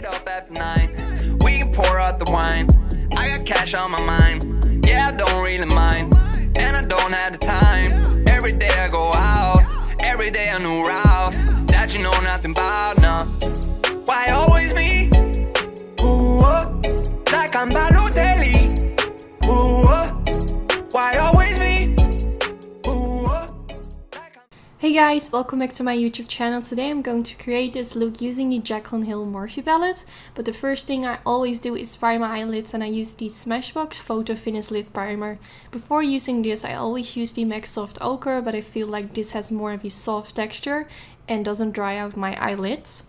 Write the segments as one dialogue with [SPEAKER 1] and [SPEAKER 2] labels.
[SPEAKER 1] it up after 9. We can pour out the wine. I got cash on my mind. Yeah, I don't really mind, and I don't have the time. Every day I go out, every day a new route that you know nothing about, no. Why always me? Ooh, like I'm Balotelli. Ooh, why always me?
[SPEAKER 2] Hey guys, welcome back to my YouTube channel. Today I'm going to create this look using the Jaclyn Hill Morphe palette. But the first thing I always do is prime my eyelids, and I use the Smashbox Photo Finish Lid Primer. Before using this I always use the MAC Soft Ochre, but I feel like this has more of a soft texture and doesn't dry out my eyelids.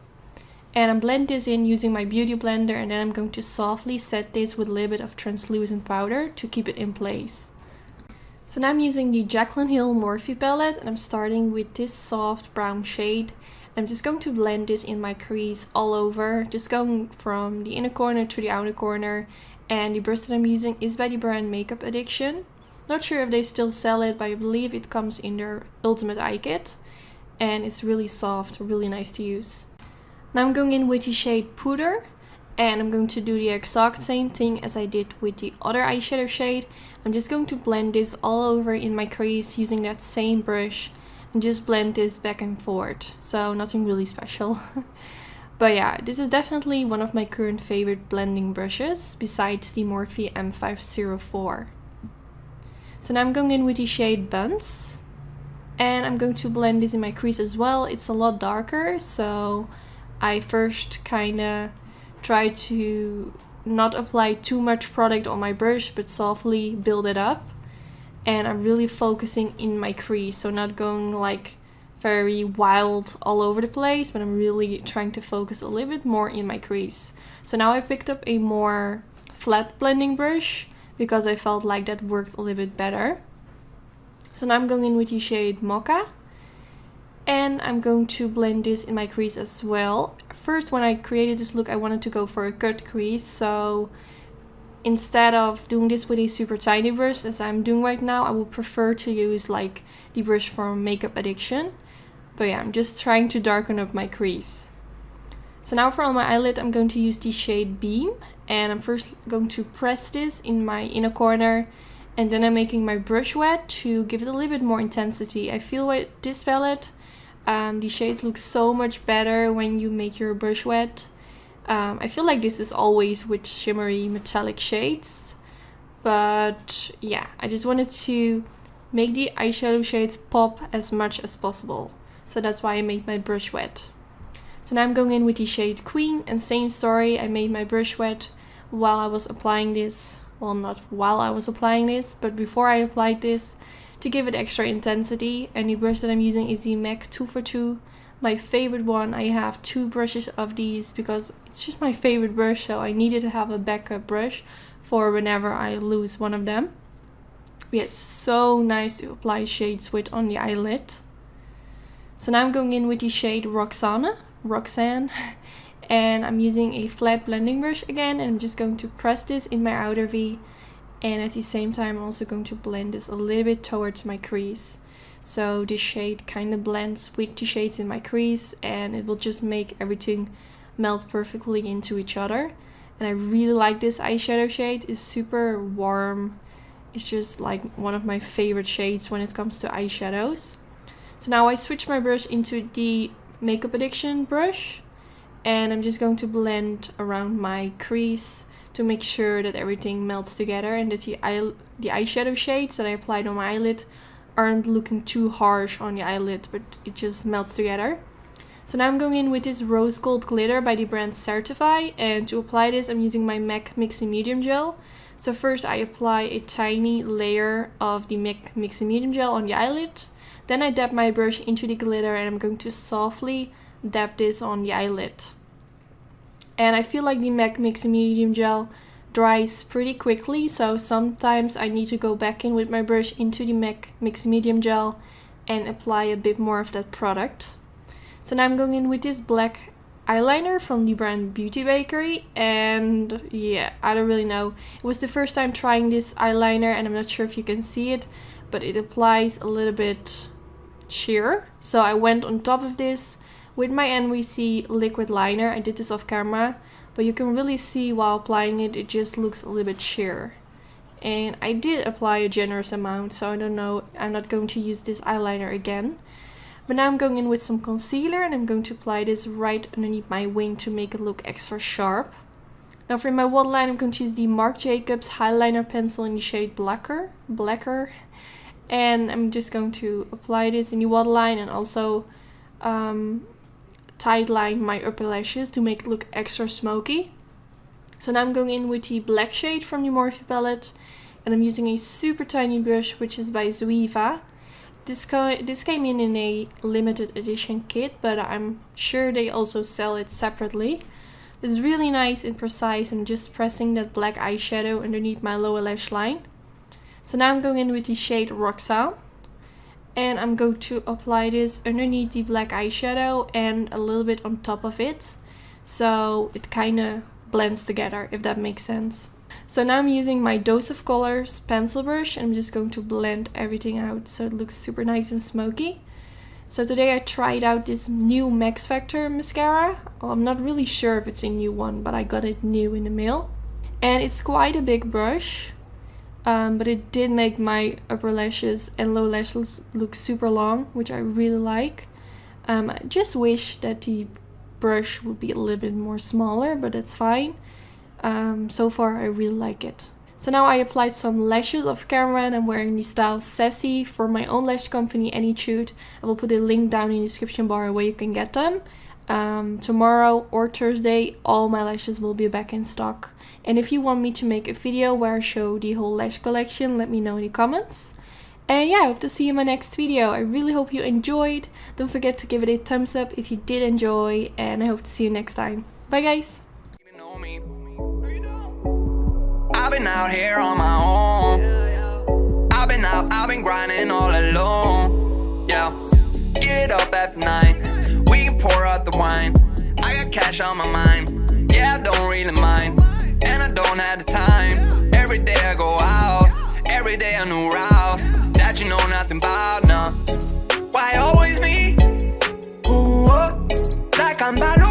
[SPEAKER 2] And I blend this in using my beauty blender, and then I'm going to softly set this with a little bit of translucent powder to keep it in place. So now I'm using the Jaclyn Hill Morphe palette, and I'm starting with this soft brown shade. I'm just going to blend this in my crease all over, just going from the inner corner to the outer corner. And the brush that I'm using is by the brand Makeup Addiction. Not sure if they still sell it, but I believe it comes in their Ultimate Eye Kit. And it's really soft, really nice to use. Now I'm going in with the shade Puder. And I'm going to do the exact same thing as I did with the other eyeshadow shade. I'm just going to blend this all over in my crease using that same brush and just blend this back and forth. So nothing really special. But yeah, this is definitely one of my current favorite blending brushes besides the Morphe M504. So now I'm going in with the shade Buns. And I'm going to blend this in my crease as well. It's a lot darker, so I first kinda try to not apply too much product on my brush, but softly build it up. And I'm really focusing in my crease, so not going like very wild all over the place, but I'm really trying to focus a little bit more in my crease. So now I picked up a more flat blending brush because I felt like that worked a little bit better. So now I'm going in with the shade Mocha. And I'm going to blend this in my crease as well. First, when I created this look, I wanted to go for a cut crease. So instead of doing this with a super tiny brush, as I'm doing right now, I would prefer to use like the brush from Makeup Addiction. But yeah, I'm just trying to darken up my crease. So now for on my eyelid, I'm going to use the shade Beam. And I'm first going to press this in my inner corner. And then I'm making my brush wet to give it a little bit more intensity. I feel with this palette, the shades look so much better when you make your brush wet. I feel like this is always with shimmery metallic shades, but yeah, I just wanted to make the eyeshadow shades pop as much as possible, so that's why I made my brush wet. So now I'm going in with the shade Queen, and same story, I made my brush wet while I was applying this. Well, not while I was applying this, but before I applied this, to give it extra intensity. And the brush that I'm using is the MAC 242, my favorite one. I have two brushes of these because it's just my favorite brush, so I needed to have a backup brush for whenever I lose one of them. Yeah, it's so nice to apply shades with on the eyelid. So now I'm going in with the shade Roxanne, and I'm using a flat blending brush again, and I'm just going to press this in my outer V. And at the same time, I'm also going to blend this a little bit towards my crease. So this shade kind of blends with the shades in my crease, and it will just make everything melt perfectly into each other. And I really like this eyeshadow shade. It's super warm. It's just like one of my favorite shades when it comes to eyeshadows. So now I switch my brush into the Makeup Addiction brush, and I'm just going to blend around my crease to make sure that everything melts together and that the eyeshadow shades that I applied on my eyelid aren't looking too harsh on the eyelid, but it just melts together. So now I'm going in with this Rose Gold Glitter by the brand Certify, and to apply this I'm using my MAC Mixing Medium Gel. So first I apply a tiny layer of the MAC Mixing Medium Gel on the eyelid, then I dab my brush into the glitter, and I'm going to softly dab this on the eyelid. And I feel like the MAC Mixing Medium Gel dries pretty quickly, so sometimes I need to go back in with my brush into the MAC Mixing Medium Gel and apply a bit more of that product. So now I'm going in with this black eyeliner from the brand Beauty Bakery, and yeah, I don't really know. It was the first time trying this eyeliner, and I'm not sure if you can see it, but it applies a little bit sheer. So I went on top of this With my NYC liquid liner, I did this off camera, but you can really see while applying it, it just looks a little bit sheer. And I did apply a generous amount, so I don't know, I'm not going to use this eyeliner again. But now I'm going in with some concealer and I'm going to apply this right underneath my wing to make it look extra sharp. Now for my waterline, I'm going to use the Marc Jacobs Highliner pencil in the shade Blacker. And I'm just going to apply this in the waterline and also tight line my upper lashes to make it look extra smoky. So now I'm going in with the black shade from the Morphe palette, and I'm using a super tiny brush, which is by Zoeva. This came in a limited edition kit, but I'm sure they also sell it separately. It's really nice and precise. I'm just pressing that black eyeshadow underneath my lower lash line. So now I'm going in with the shade Roxanne. And I'm going to apply this underneath the black eyeshadow and a little bit on top of it. So it kind of blends together, if that makes sense. So now I'm using my Dose of Colors pencil brush and I'm just going to blend everything out so it looks super nice and smoky. So today I tried out this new Max Factor mascara. Well, I'm not really sure if it's a new one, but I got it new in the mail. And it's quite a big brush. But it did make my upper lashes and lower lashes look super long, which I really like. I just wish that the brush would be a little bit more smaller, but that's fine. So far I really like it. So now I applied some lashes off camera and I'm wearing the style Sassy for my own lash company, Anytude. I will put a link down in the description bar where you can get them. Tomorrow or Thursday all my lashes will be back in stock. And if you want me to make a video where I show the whole lash collection, let me know in the comments. And yeah, I hope to see you in my next video. I really hope you enjoyed. Don't forget to give it a thumbs up if you did enjoy, and I hope to see you next time. Bye guys!
[SPEAKER 1] I've been out here on my own. I've been grinding all alone. Yeah, get up after 9. We can pour out the wine. I got cash on my mind. Yeah, I don't really mind. And I don't have the time. Every day I go out, every day a new route that you know nothing about, nah. Why always me? Ooh, like I'm bad.